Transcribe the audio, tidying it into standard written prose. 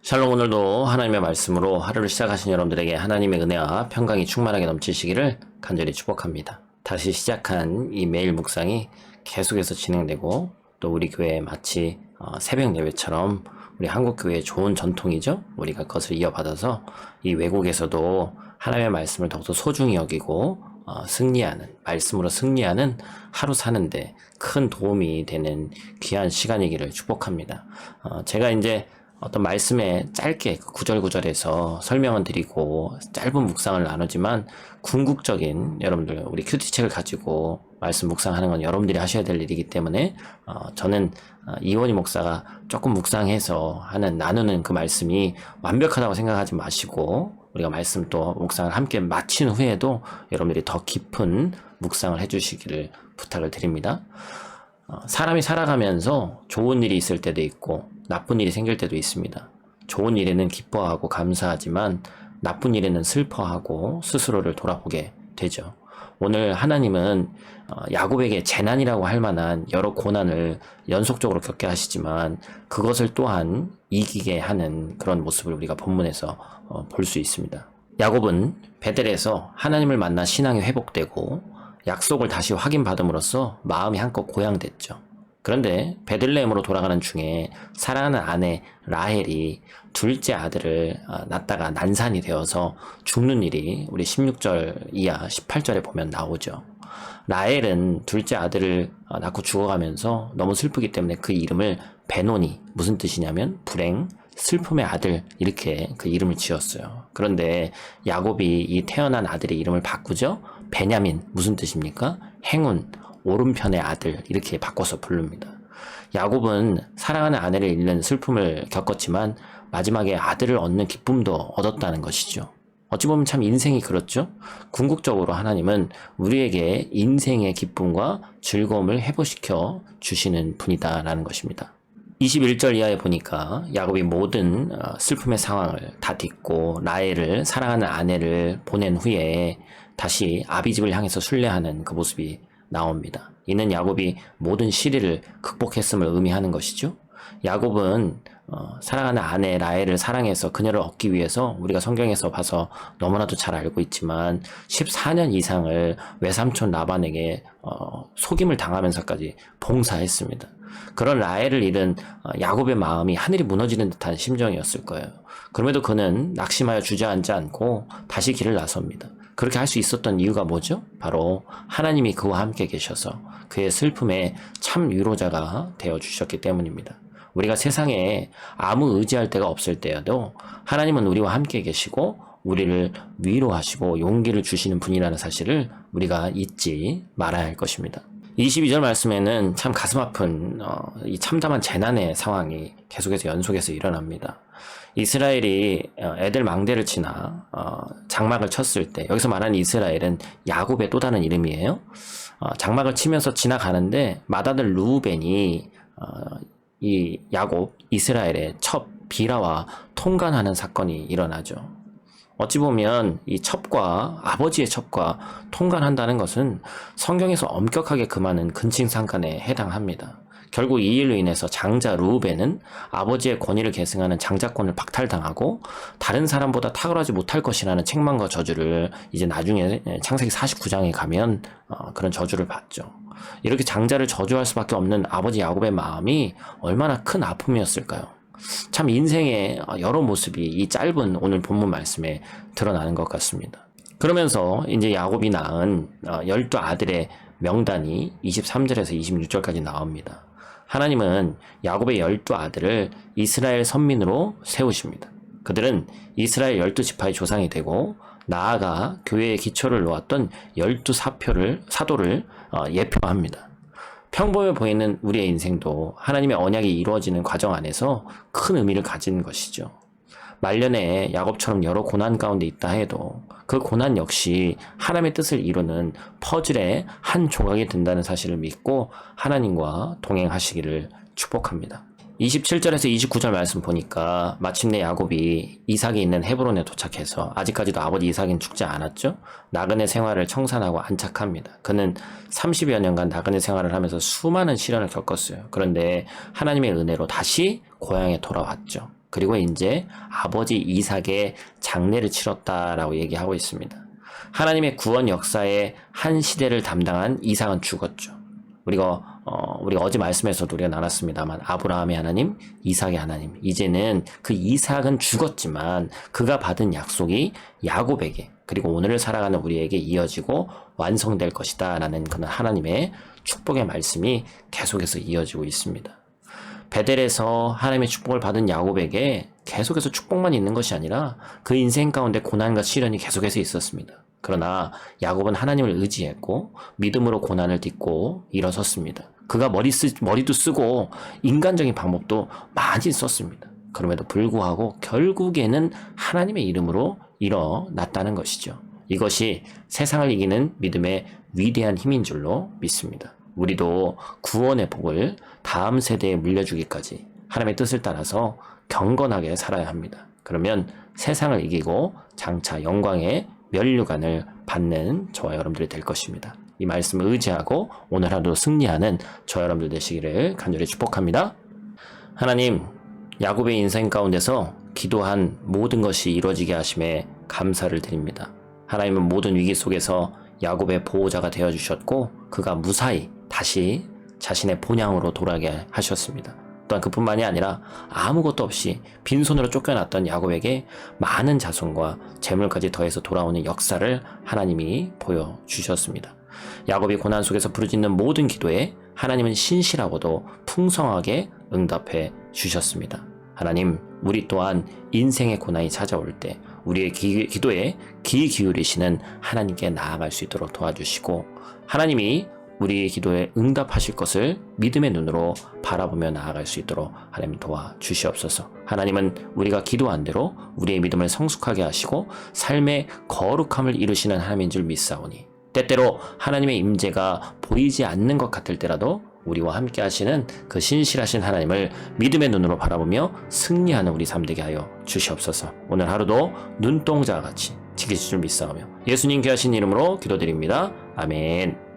샬롬. 오늘도 하나님의 말씀으로 하루를 시작하신 여러분들에게 하나님의 은혜와 평강이 충만하게 넘치시기를 간절히 축복합니다. 다시 시작한 이 매일 묵상이 계속해서 진행되고 또 우리 교회에 마치 새벽 예배처럼 우리 한국교회의 좋은 전통이죠. 우리가 그것을 이어받아서 이 외국에서도 하나님의 말씀을 더욱더 소중히 여기고 승리하는, 말씀으로 승리하는 하루 사는데 큰 도움이 되는 귀한 시간이기를 축복합니다. 제가 이제 어떤 말씀에 짧게 구절구절해서 설명은 드리고 짧은 묵상을 나누지만 궁극적인 여러분들 우리 큐티책을 가지고 말씀 묵상하는 건 여러분들이 하셔야 될 일이기 때문에 저는 이원희 목사가 조금 묵상해서 나누는 그 말씀이 완벽하다고 생각하지 마시고 우리가 말씀 또 묵상을 함께 마친 후에도 여러분들이 더 깊은 묵상을 해주시기를 부탁을 드립니다. 사람이 살아가면서 좋은 일이 있을 때도 있고 나쁜 일이 생길 때도 있습니다. 좋은 일에는 기뻐하고 감사하지만 나쁜 일에는 슬퍼하고 스스로를 돌아보게 되죠. 오늘 하나님은 야곱에게 재난이라고 할 만한 여러 고난을 연속적으로 겪게 하시지만 그것을 또한 이기게 하는 그런 모습을 우리가 본문에서 볼 수 있습니다. 야곱은 베델에서 하나님을 만나 신앙이 회복되고 약속을 다시 확인받음으로써 마음이 한껏 고양됐죠. 그런데 베들레헴으로 돌아가는 중에 사랑하는 아내 라헬이 둘째 아들을 낳다가 난산이 되어서 죽는 일이 우리 16절 이하 18절에 보면 나오죠. 라헬은 둘째 아들을 낳고 죽어가면서 너무 슬프기 때문에 그 이름을 베노니, 무슨 뜻이냐면 불행, 슬픔의 아들, 이렇게 그 이름을 지었어요. 그런데 야곱이 이 태어난 아들의 이름을 바꾸죠. 베냐민, 무슨 뜻입니까? 행운, 오른편의 아들, 이렇게 바꿔서 부릅니다. 야곱은 사랑하는 아내를 잃는 슬픔을 겪었지만 마지막에 아들을 얻는 기쁨도 얻었다는 것이죠. 어찌 보면 참 인생이 그렇죠. 궁극적으로 하나님은 우리에게 인생의 기쁨과 즐거움을 회복시켜 주시는 분이다라는 것입니다. 21절 이하에 보니까 야곱이 모든 슬픔의 상황을 다 딛고 라헬을 사랑하는 아내를 보낸 후에 다시 아비집을 향해서 순례하는 그 모습이 나옵니다. 이는 야곱이 모든 시리를 극복했음을 의미하는 것이죠. 야곱은 사랑하는 아내 라헬을 사랑해서 그녀를 얻기 위해서 우리가 성경에서 봐서 너무나도 잘 알고 있지만 14년 이상을 외삼촌 라반에게 속임을 당하면서까지 봉사했습니다. 그런 라헬을 잃은 야곱의 마음이 하늘이 무너지는 듯한 심정이었을 거예요. 그럼에도 그는 낙심하여 주저앉지 않고 다시 길을 나섭니다. 그렇게 할 수 있었던 이유가 뭐죠? 바로 하나님이 그와 함께 계셔서 그의 슬픔에 참 위로자가 되어주셨기 때문입니다. 우리가 세상에 아무 의지할 데가 없을 때여도 하나님은 우리와 함께 계시고 우리를 위로하시고 용기를 주시는 분이라는 사실을 우리가 잊지 말아야 할 것입니다. 22절 말씀에는 참 가슴 아픈 이 참담한 재난의 상황이 계속해서 연속해서 일어납니다. 이스라엘이 애들 망대를 치나 장막을 쳤을 때, 여기서 말하는 이스라엘은 야곱의 또 다른 이름이에요. 장막을 치면서 지나가는데 맏아들 루벤이 이 야곱, 이스라엘의 첩 비라와 통간하는 사건이 일어나죠. 어찌 보면 이 첩과 아버지의 첩과 통간한다는 것은 성경에서 엄격하게 금하는 근친상간에 해당합니다. 결국 이 일로 인해서 장자 루벤은 아버지의 권위를 계승하는 장자권을 박탈당하고 다른 사람보다 탁월하지 못할 것이라는 책망과 저주를 이제 나중에 창세기 49장에 가면 그런 저주를 받죠. 이렇게 장자를 저주할 수밖에 없는 아버지 야곱의 마음이 얼마나 큰 아픔이었을까요? 참 인생의 여러 모습이 이 짧은 오늘 본문 말씀에 드러나는 것 같습니다. 그러면서 이제 야곱이 낳은 12아들의 명단이 23절에서 26절까지 나옵니다. 하나님은 야곱의 12아들을 이스라엘 선민으로 세우십니다. 그들은 이스라엘 12지파의 조상이 되고 나아가 교회의 기초를 놓았던 12사도를 예표합니다. 평범해 보이는 우리의 인생도 하나님의 언약이 이루어지는 과정 안에서 큰 의미를 가진 것이죠. 말년에 야곱처럼 여러 고난 가운데 있다 해도 그 고난 역시 하나님의 뜻을 이루는 퍼즐의 한 조각이 된다는 사실을 믿고 하나님과 동행하시기를 축복합니다. 27절에서 29절 말씀 보니까 마침내 야곱이 이삭이 있는 헤브론에 도착해서 아직까지도 아버지 이삭은 죽지 않았죠. 나그네 생활을 청산하고 안착합니다. 그는 30여 년간 나그네 생활을 하면서 수많은 시련을 겪었어요. 그런데 하나님의 은혜로 다시 고향에 돌아왔죠. 그리고 이제 아버지 이삭의 장례를 치렀다라고 얘기하고 있습니다. 하나님의 구원 역사의 한 시대를 담당한 이삭은 죽었죠. 우리가 어제 말씀에서도 우리가 나눴습니다만 아브라함의 하나님, 이삭의 하나님. 이제는 그 이삭은 죽었지만 그가 받은 약속이 야곱에게 그리고 오늘을 살아가는 우리에게 이어지고 완성될 것이다 라는 그런 하나님의 축복의 말씀이 계속해서 이어지고 있습니다. 베델에서 하나님의 축복을 받은 야곱에게 계속해서 축복만 있는 것이 아니라 그 인생 가운데 고난과 시련이 계속해서 있었습니다. 그러나 야곱은 하나님을 의지했고 믿음으로 고난을 딛고 일어섰습니다. 그가 머리도 쓰고 인간적인 방법도 많이 썼습니다. 그럼에도 불구하고 결국에는 하나님의 이름으로 일어났다는 것이죠. 이것이 세상을 이기는 믿음의 위대한 힘인 줄로 믿습니다. 우리도 구원의 복을 다음 세대에 물려주기까지 하나님의 뜻을 따라서 경건하게 살아야 합니다. 그러면 세상을 이기고 장차 영광의 면류관을 받는 저와 여러분들이 될 것입니다. 이 말씀을 의지하고 오늘 하루 승리하는 저와 여러분들 되시기를 간절히 축복합니다. 하나님, 야곱의 인생 가운데서 기도한 모든 것이 이루어지게 하심에 감사를 드립니다. 하나님은 모든 위기 속에서 야곱의 보호자가 되어주셨고 그가 무사히 다시 자신의 본향으로 돌아가게 하셨습니다. 또한 그뿐만이 아니라 아무것도 없이 빈손으로 쫓겨났던 야곱에게 많은 자손과 재물까지 더해서 돌아오는 역사를 하나님이 보여주셨습니다. 야곱이 고난 속에서 부르짖는 모든 기도에 하나님은 신실하고도 풍성하게 응답해 주셨습니다. 하나님, 우리 또한 인생의 고난이 찾아올 때 우리의 기도에 귀 기울이시는 하나님께 나아갈 수 있도록 도와주시고 하나님이 우리의 기도에 응답하실 것을 믿음의 눈으로 바라보며 나아갈 수 있도록 하나님 도와주시옵소서. 하나님은 우리가 기도한 대로 우리의 믿음을 성숙하게 하시고 삶의 거룩함을 이루시는 하나님인 줄 믿사오니 때때로 하나님의 임재가 보이지 않는 것 같을 때라도 우리와 함께 하시는 그 신실하신 하나님을 믿음의 눈으로 바라보며 승리하는 우리 삶 되게 하여 주시옵소서. 오늘 하루도 눈동자와 같이 지키실 줄 믿사오며 예수님 귀하신 이름으로 기도드립니다. 아멘.